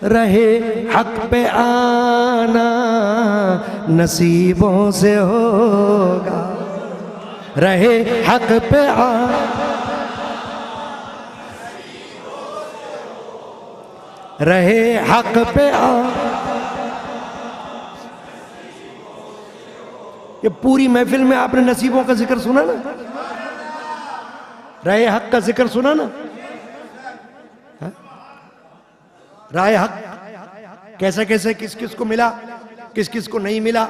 रहे हक पे आना नसीबों से होगा, रहे हक पे रहे हक पे ये पूरी महफिल में आपने नसीबों का जिक्र सुना ना, राय हक का जिक्र सुना ना। राय हक कैसे कैसे किस किस को मिला, किस किस को नहीं मिला,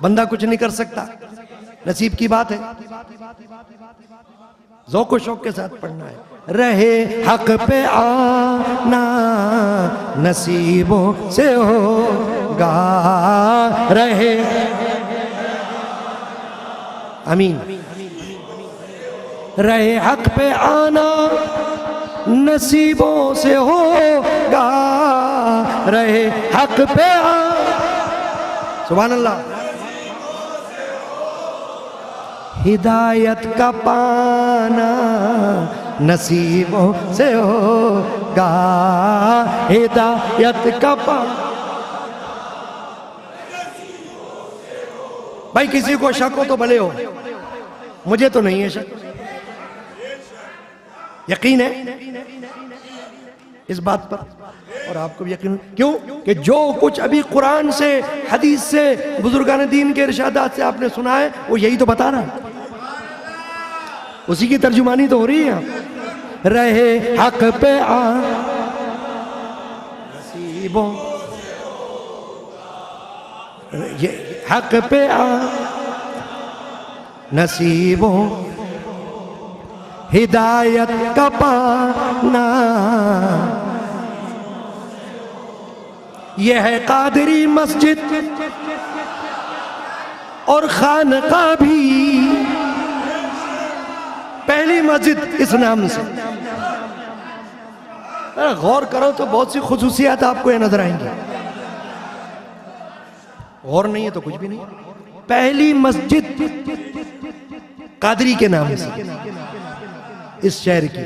बंदा कुछ नहीं कर सकता, नसीब की बात है। ज़ौक़ शौक़ के साथ पढ़ना है। रहे हक पे आना नसीबों से होगा, रहे आमीन, रहे हक पे आना नसीबों से होगा, रहे हक पे सुभान अल्लाह। हिदायत का पाना नसीबों से होगा, हिदायत का पाना। भाई किसी को शक हो तो भले हो, मुझे तो नहीं है शक, यकीन है इस बात पर, और आपको भी यकीन। क्यों कि जो कुछ अभी कुरान से, हदीस से, बुजुर्गान दीन के इरशादात से आपने सुना है, वो यही तो बता रहा है, उसी की तर्जुमानी तो हो रही है। रहे हक पे नसीबों, ये हक पे नसीबों, हिदायत का पाना, यह है कादरी मस्जिद और खानका भी, पहली मस्जिद इस नाम से। गौर करो तो बहुत सी खुसूसियात आपको ये नजर आएंगी, गौर नहीं है तो कुछ भी नहीं। पहली मस्जिद कादरी के नाम से इस शहर की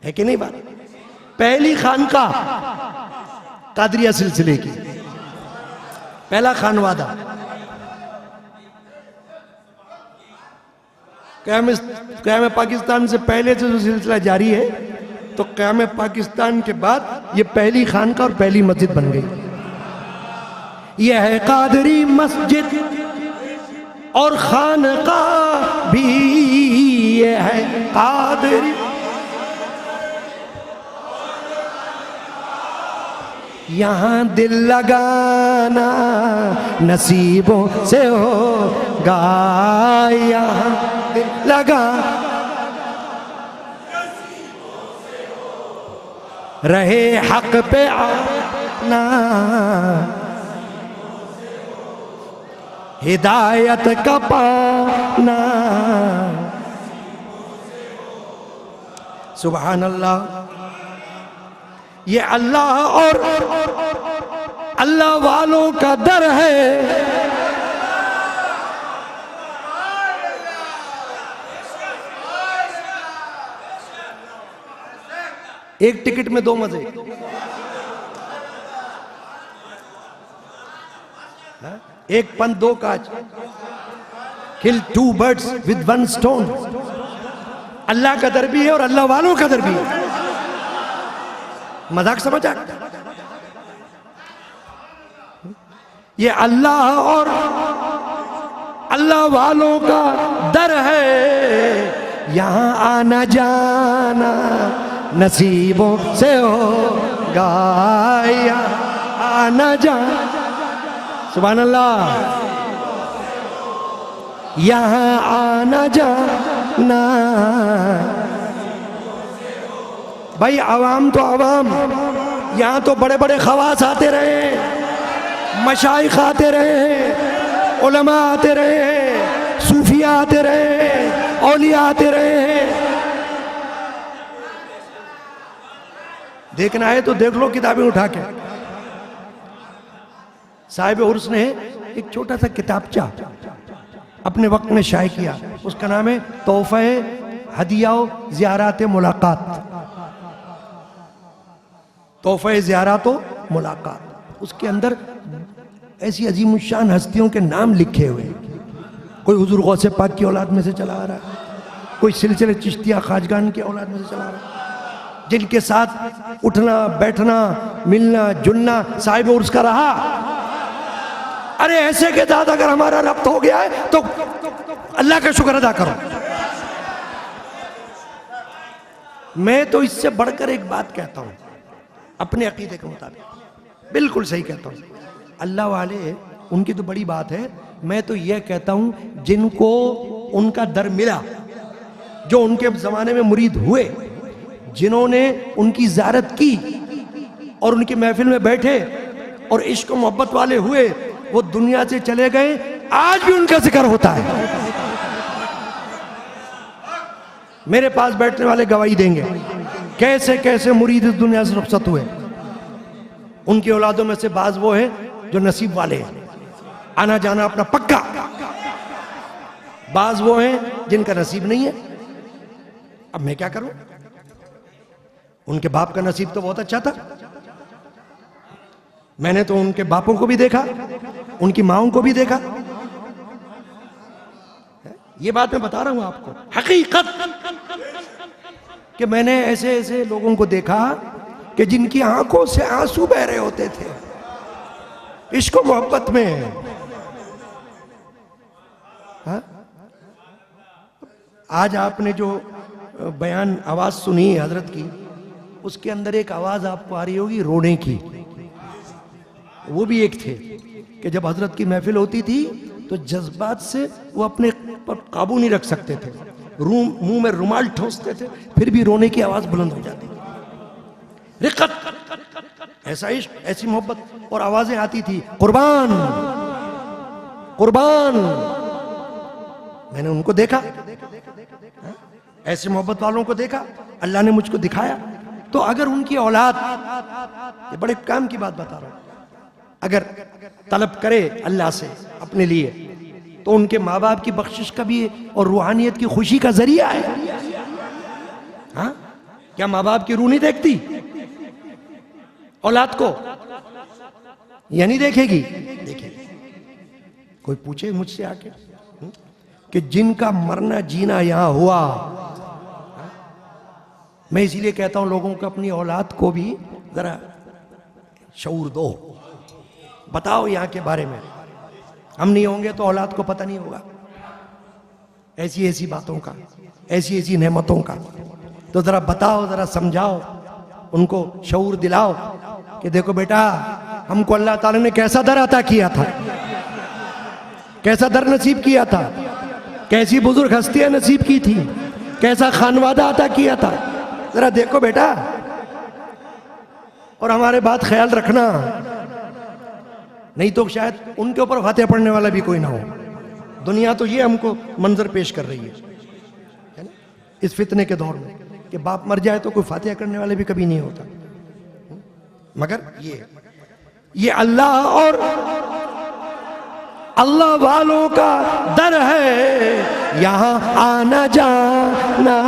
है कि नहीं बात। पहली खानका कादरिया सिलसिले की, पहला खानवादा। क़याम पाकिस्तान से पहले से जो सिलसिला जारी है, तो क़याम पाकिस्तान के बाद ये पहली खानका और पहली मस्जिद बन गई। यह है कादरी मस्जिद और खानका भी, यह है कादरी, यहाँ दिल लगाना नसीबों से होगा, यहाँ दिल लगा, रहे हक पे आना, हिदायत का पाना। सुभान अल्लाह। ये अल्लाह और अल्लाह वालों का दर है, एक टिकट में दो मजे। एक पंथ दो काज, kill two birds with one stone. Allah का दर भी है और अल्लाह वालों का दर भी है। मजाक समझ आ? ये अल्लाह और अल्लाह वालों का दर है, यहाँ आना जाना नसीबों से होगा, यहाँ आना जाना। सुभान अल्लाह। यहाँ आना जाना, भाई आवाम तो आवाम, यहाँ तो बड़े बड़े खवास आते रहे, मशाइख आते रहे, उलमा आते रहे, सूफिया आते रहे, औलिया आते रहे। देखना है तो देख लो किताबें उठा के। साहिब उर्स ने एक छोटा सा किताबचा अपने वक्त में शाये किया, उसका नाम है तोहफे हदिया ज़ियारात मुलाकात। तोहफे ज़ियारत व मुलाकात, उसके अंदर ऐसी अजीमुशान हस्तियों के नाम लिखे हुए हैं। कोई हुजूर गौसे पाक की औलाद में से चला आ रहा है, कोई सिलसिले चिश्तिया खाजगान की औलाद में से चला आ रहा है, जिनके साथ उठना बैठना मिलना जुलना साहिब उर्स का रहा। अरे ऐसे के साथ अगर हमारा रब्त हो गया है तो अल्लाह का शुक्र अदा करो। मैं तो इससे बढ़कर एक बात कहता हूं अपने अकीदे के मुताबिक, बिल्कुल सही कहता हूं। अल्लाह वाले उनकी तो बड़ी बात है, मैं तो यह कहता हूं जिनको उनका दर मिला, जो उनके जमाने में मुरीद हुए, जिन्होंने उनकी ज़ियारत की और उनकी महफिल में बैठे और इश्क मोहब्बत वाले हुए, वो दुनिया से चले गए, आज भी उनका जिक्र होता है। मेरे पास बैठने वाले गवाही देंगे कैसे कैसे मुरीद इस दुनिया से रुखसत हुए। उनकी औलादों में से बाज वो है जो नसीब वाले हैं, आना जाना अपना पक्का, बाज वो हैं जिनका नसीब नहीं है। अब मैं क्या करूं, उनके बाप का नसीब तो बहुत अच्छा था, मैंने तो उनके बापों को भी देखा, उनकी माओं को भी देखा। ये बात मैं बता रहा हूं आपको हकीकत, कि मैंने ऐसे ऐसे लोगों को देखा कि जिनकी आंखों से आंसू बह रहे होते थे इश्क मोहब्बत में। हा? आज आपने जो बयान आवाज सुनी है हजरत की, उसके अंदर एक आवाज आपको आ रही होगी रोने की। वो भी एक थे कि जब हजरत की महफिल होती थी तो जज्बात से वो अपने पर काबू नहीं रख सकते थे, मुंह में रुमाल ठोंसते थे, फिर भी रोने की आवाज बुलंद हो जाती थी। रिक़त, ऐसा इश्क, ऐसी मोहब्बत, और आवाजें आती थी कुर्बान कुर्बान। मैंने उनको देखा, ऐसे मोहब्बत वालों को देखा, अल्लाह ने मुझको दिखाया। तो अगर उनकी औलाद, ये बड़े काम की बात बता रहा हूं, अगर तलब करे अल्लाह से अपने लिए, तो उनके माँ बाप की बख्शिश का भी और रूहानियत की खुशी का जरिया है। हाँ, क्या माँ बाप की रूह नहीं देखती औलाद को? या नहीं देखेगी? देखेगी। कोई पूछे मुझसे आके कि जिनका मरना जीना यहां हुआ, मैं इसीलिए कहता हूं लोगों को अपनी औलाद को भी जरा शऊर दो, बताओ यहाँ के बारे में। हम नहीं होंगे तो औलाद को पता नहीं होगा ऐसी ऐसी बातों का, ऐसी ऐसी नेमतों का। तो जरा बताओ, जरा समझाओ, उनको शऊर दिलाओ कि देखो बेटा, हमको अल्लाह ताला ने कैसा दर अता किया था, कैसा दर नसीब किया था, कैसी बुजुर्ग हस्तियां नसीब की थी, कैसा खानवादा अता किया था, जरा देखो बेटा। और हमारे बात ख्याल रखना, नहीं तो शायद उनके ऊपर फातिहा पढ़ने वाला भी कोई ना हो। दुनिया तो ये हमको मंजर पेश कर रही है ना, इस फितने के दौर में, कि बाप मर जाए तो कोई फातिहा करने वाले भी कभी नहीं होता। मगर ये अल्लाह और अल्लाह वालों का दर है, यहां आना जाना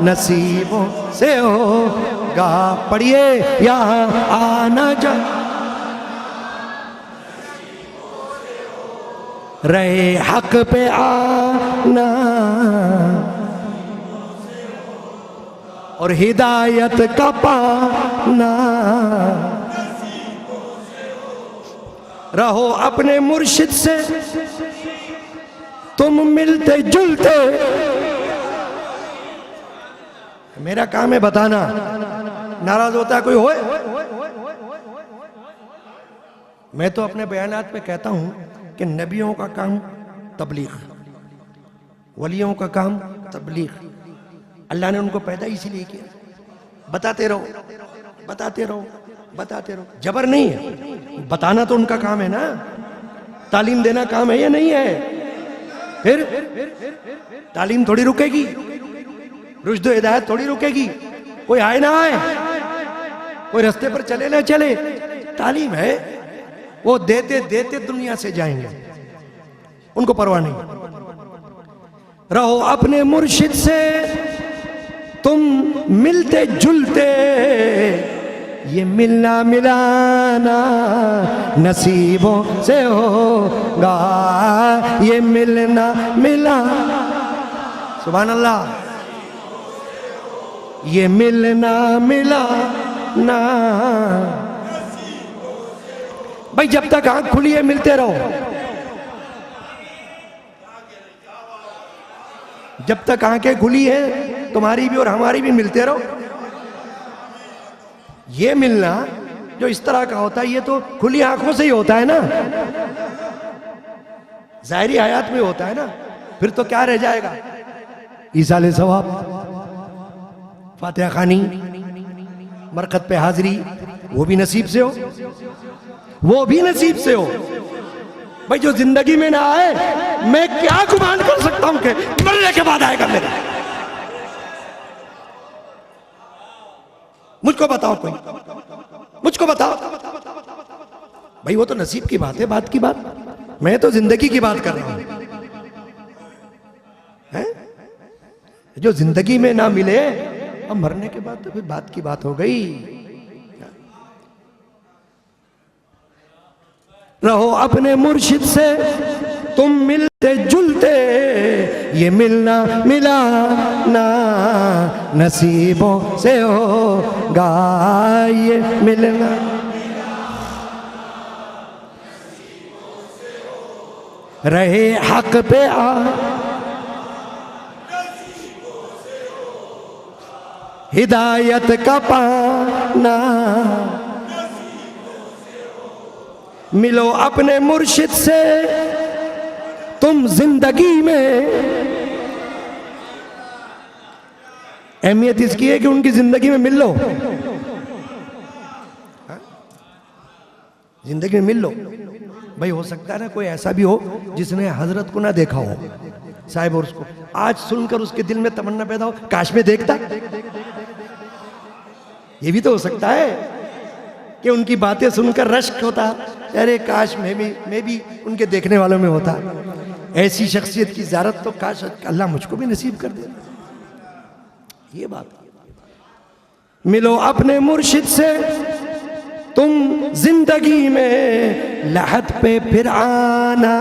नसीबों से होगा। पढ़िए, यहां आना जाना रहे हक पे आना, और हिदायत का पाना। रहो अपने मुर्शिद से तुम मिलते जुलते। मेरा काम है बताना, नाराज होता है कोई होए। मैं तो अपने बयानात में कहता हूं कि नबियों का काम तबलीग, वलियों का काम तबलीग। अल्लाह ने उनको पैदा इसीलिए किया, बताते रहो बताते रहो बताते रहो। जबर नहीं है, बताना तो उनका काम है ना, तालीम देना काम है या नहीं है? फिर तालीम थोड़ी रुकेगी, रुश्द हिदायत थोड़ी रुकेगी, कोई आए ना आए, कोई रास्ते पर चले ना चले, तालीम है। वो देते देते दुनिया से जाएंगे, उनको परवाह नहीं। रहो अपने मुर्शिद से तुम मिलते जुलते, ये मिलना मिलाना नसीबों से होगा, ये मिलना मिला, सुभान अल्लाह, ये मिलना मिलाना। भाई जब तक आंख खुली है मिलते रहो, जब तक आंखें खुली है तुम्हारी भी और हमारी भी, मिलते रहो। ये मिलना जो इस तरह का होता है ये तो खुली आंखों से ही होता है ना, जाहिरी हयात में होता है ना, फिर तो क्या रह जाएगा, ईसाले सवाब, फातिहा खानी, मरकत पे हाजिरी, वो भी नसीब से हो, वो भी नसीब से हो। भाई जो जिंदगी में ना आए मैं क्या गुमान कर सकता हूं कि मरने के बाद आएगा मेरे, मुझको बताओ, कोई मुझको बताओ। भाई वो तो नसीब की बात है, बात की बात, मैं तो जिंदगी की बात कर रहा हूं। है? जो जिंदगी में ना मिले अब मरने के बाद तो फिर बात की बात हो गई। रहो अपने मुर्शिद से तुम मिलते जुलते, ये मिलना मिलाना नसीबों से होगा, ये मिलना रहे हक पे आ, हिदायत का पाना, मिलो अपने मुर्शिद से तुम जिंदगी में। अहमियत इसकी है कि उनकी जिंदगी में मिल लो, जिंदगी में मिल लो। भाई हो सकता है ना कोई ऐसा भी हो जिसने हजरत को ना देखा हो साहिब, और उसको आज सुनकर उसके दिल में तमन्ना पैदा हो काश में देखता, ये भी तो हो सकता है कि उनकी बातें सुनकर रश्क होता, अरे काश मैं भी उनके देखने वालों में होता। ऐसी शख्सियत की ज़ियारत तो काश अल्लाह मुझको भी नसीब कर दे। ये बात, मिलो अपने मुर्शिद से तुम जिंदगी में, लहद पे फिर आना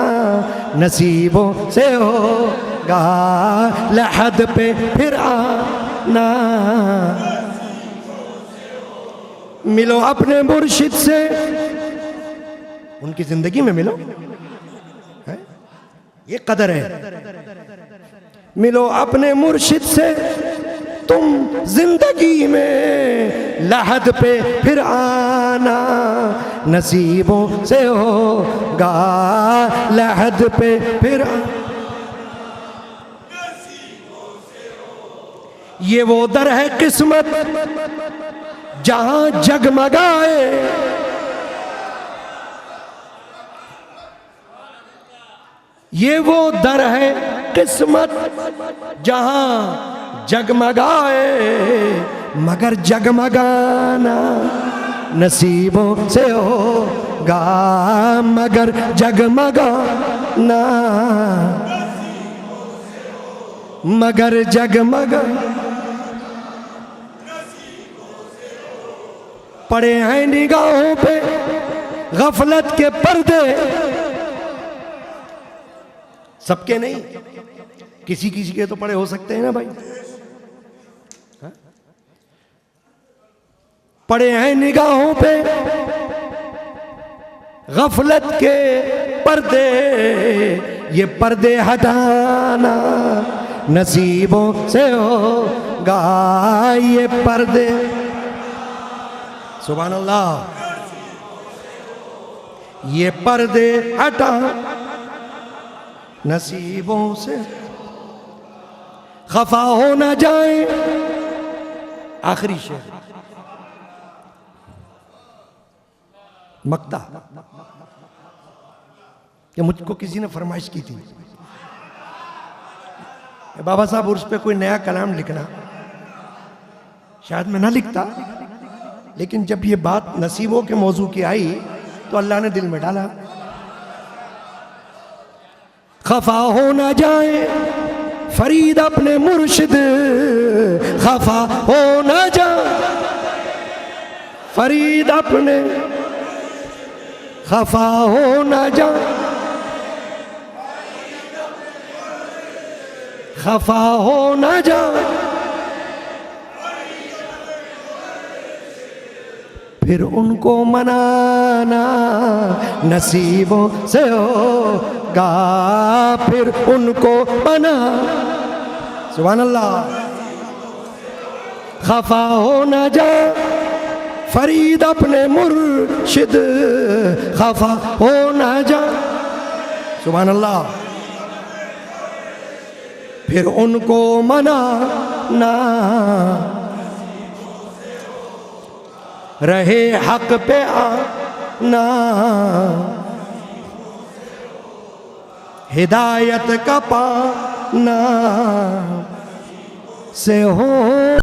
नसीबों से होगा, लहद पे फिर आना। मिलो अपने मुर्शिद से, उनकी जिंदगी में मिलो, है? ये कदर है। मिलो अपने मुर्शिद से तुम जिंदगी में, लहद पे फिर आना नसीबों से होगा, लहद पे फिर ये वो दर है किस्मत जहां जगमगाए, ये वो दर है किस्मत जहां जगमगाए, मगर जगमगाना नसीबों से होगा, मगर जगमगाना, मगर जगमगा। पड़े हैं निगाहों पे गफलत के पर्दे, सबके नहीं, किसी किसी के तो पड़े हो सकते हैं ना भाई। हा? पड़े हैं निगाहों पे गफलत के पर्दे, ये पर्दे हटाना नसीबों से होगा, ये पर्दे, सुभान अल्लाह, ये पर्दे हटा नसीबों से, खफा हो न जाए। आखिरी शेर मक्ता, कि मुझको किसी ने फरमाइश की थी बाबा साहब उर्स पे कोई नया कलाम लिखना, शायद मैं ना लिखता, लेकिन जब ये बात नसीबों के मौजू की आई तो अल्लाह ने दिल में डाला। खफा हो न जाए फरीद अपने मुर्शिद, खफा हो न जाए फरीद अपने खफा हो न जा, खफा हो न जा, फिर उनको मनाना नसीबों से होगा, फिर उनको मना। सुभान अल्लाह। खफा हो न जा फरीद अपने मुर्शिद, खफा हो न जा। सुभान अल्लाह। फिर उनको मनाना रहे हक पे आना, हिदायत का पाना से हो।